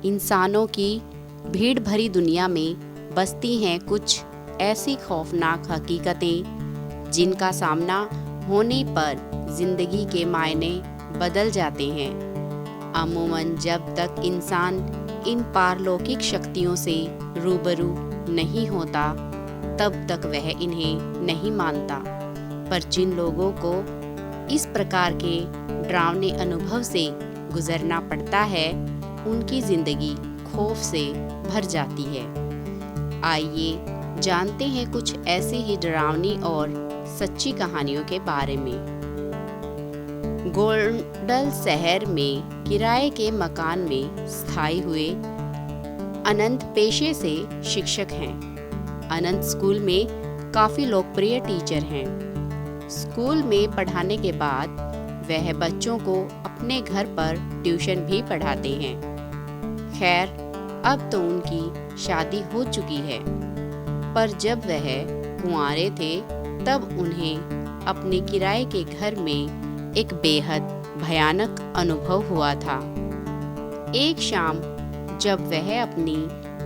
इंसानों की भीड़ भरी दुनिया में बसती हैं कुछ ऐसी खौफनाक हकीकतें जिनका सामना होने पर जिंदगी के मायने बदल जाते हैं। अमूमन जब तक इंसान इन पारलौकिक शक्तियों से रूबरू नहीं होता तब तक वह इन्हें नहीं मानता, पर जिन लोगों को इस प्रकार के डरावने अनुभव से गुजरना पड़ता है उनकी जिंदगी खौफ से भर जाती है। आइए जानते हैं कुछ ऐसी ही डरावनी और सच्ची कहानियों के बारे में। गोंडल शहर में किराए के मकान में स्थायी हुए अनंत पेशे से शिक्षक हैं। अनंत स्कूल में काफ़ी लोकप्रिय टीचर हैं। स्कूल में पढ़ाने के बाद वह बच्चों को अपने घर पर ट्यूशन भी पढ़ाते हैं। खैर, अब तो उनकी शादी हो चुकी है, पर जब वह कुंवारे थे तब उन्हें अपने किराए के घर में एक बेहद भयानक अनुभव हुआ था। एक शाम जब वह अपनी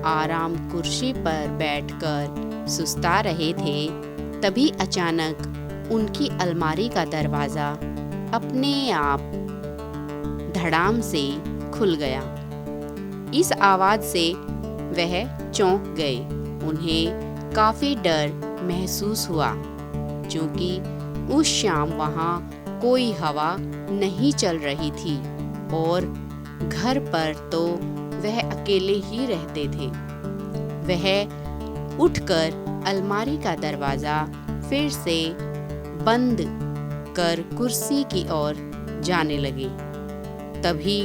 आराम कुर्सी पर बैठकर सुस्ता रहे थे, तभी अचानक उनकी अलमारी का दरवाज़ा अपने आप धड़ाम से खुल गया। इस आवाज़ से वह चौंक गए। उन्हें काफ़ी डर महसूस हुआ, क्योंकि उस शाम वहाँ कोई हवा नहीं चल रही थी और घर पर तो वह अकेले ही रहते थे। वह उठकर अलमारी का दरवाज़ा फिर से बंद कर कुर्सी की ओर जाने लगे। तभी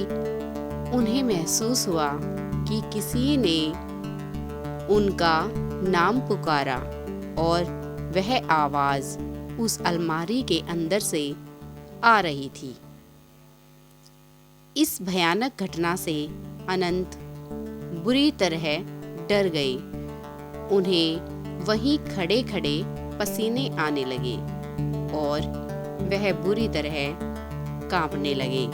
उन्हें महसूस हुआ कि किसी ने उनका नाम पुकारा और वह आवाज़ उस अलमारी के अंदर से आ रही थी। इस भयानक घटना से अनंत बुरी तरह डर गए। उन्हें वहीं खड़े खड़े पसीने आने लगे और वह बुरी तरह कांपने लगे।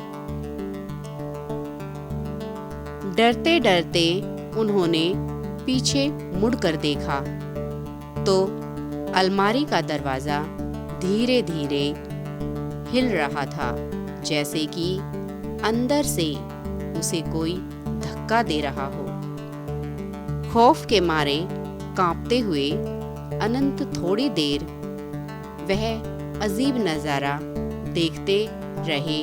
डरते डरते उन्होंने पीछे मुड़कर देखा तो अलमारी का दरवाज़ा धीरे धीरे हिल रहा था, जैसे कि अंदर से उसे कोई धक्का दे रहा हो। खौफ के मारे कांपते हुए अनंत थोड़ी देर वह अजीब नज़ारा देखते रहे।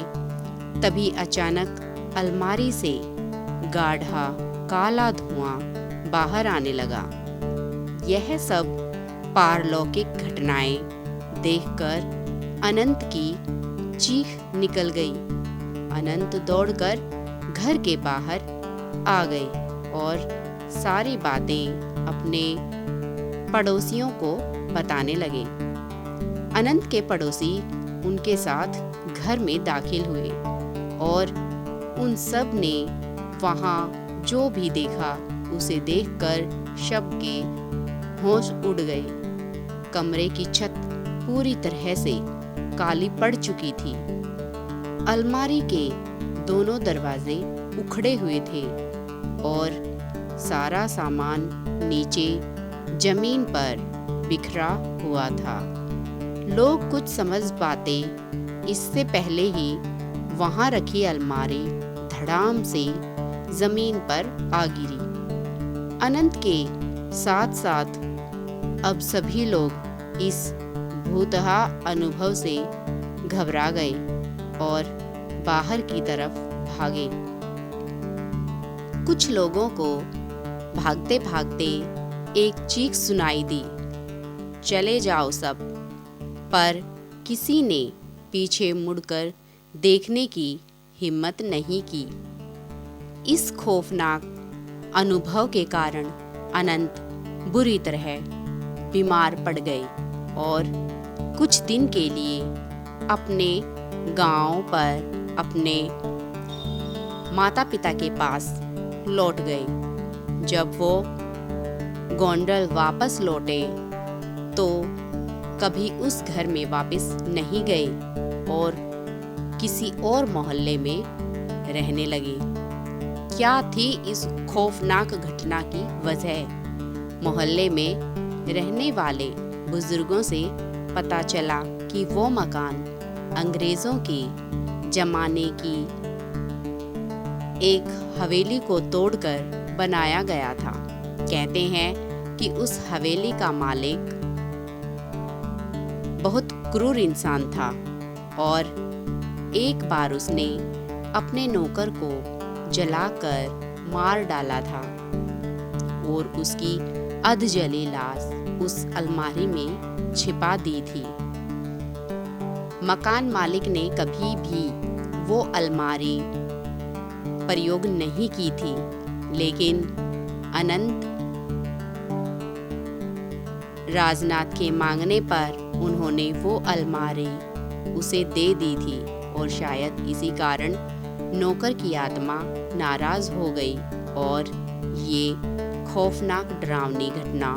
तभी अचानक अलमारी से गाढ़ा काला धुआं बाहर आने लगा। यह सब पारलौकिक घटनाएं देखकर अनंत की चीख निकल गई। अनंत दौड़कर घर के बाहर आ गए और सारी बातें अपने पड़ोसियों को बताने लगे। अनंत के पड़ोसी उनके साथ घर में दाखिल हुए और उन सब ने वहाँ जो भी देखा उसे देखकर सबके होश उड़ गए। कमरे की छत पूरी तरह से काली पड़ चुकी थी। अलमारी के दोनों दरवाजे उखड़े हुए थे और सारा सामान नीचे जमीन पर बिखरा हुआ था। लोग कुछ समझ पाते इससे पहले ही वहां रखी अलमारी धड़ाम से जमीन पर आ गिरी। अनंत के साथ साथ अब सभी लोग इस भूतहा अनुभव से घबरा गए और बाहर की तरफ भागे। कुछ लोगों को भागते भागते एक चीख सुनाई दी, चले जाओ सब। पर किसी ने पीछे मुड़कर देखने की हिम्मत नहीं की। इस खौफनाक अनुभव के कारण अनंत बुरी तरह बीमार पड़ गए और कुछ दिन के लिए अपने गांव पर अपने माता पिता के पास लौट गए। जब वो गोंडल वापस लौटे तो कभी उस घर में वापस नहीं गए और किसी और मोहल्ले में रहने लगे। क्या थी इस खौफनाक घटना की वजह। मोहल्ले में रहने वाले बुजुर्गों से पता चला कि वो मकान अंग्रेजों के जमाने की एक हवेली को तोड़कर बनाया गया था। कहते हैं कि उस हवेली का मालिक बहुत क्रूर इंसान था और एक बार उसने अपने नौकर को जलाकर मार डाला था और उसकी अधजली लाश उस अलमारी में छिपा दी थी। मकान मालिक ने कभी भी वो अलमारी प्रयोग नहीं की थी, लेकिन अनंत राजनाथ के मांगने पर उन्होंने वो अलमारी उसे दे दी थी और शायद इसी कारण नौकर की आत्मा नाराज हो गई और ये खौफनाक डरावनी घटना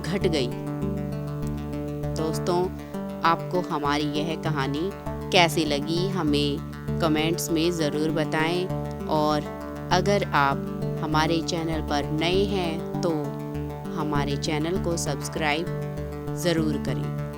घट गई। दोस्तों, आपको हमारी यह कहानी कैसी लगी हमें कमेंट्स में ज़रूर बताएं और अगर आप हमारे चैनल पर नए हैं तो हमारे चैनल को सब्सक्राइब ज़रूर करें।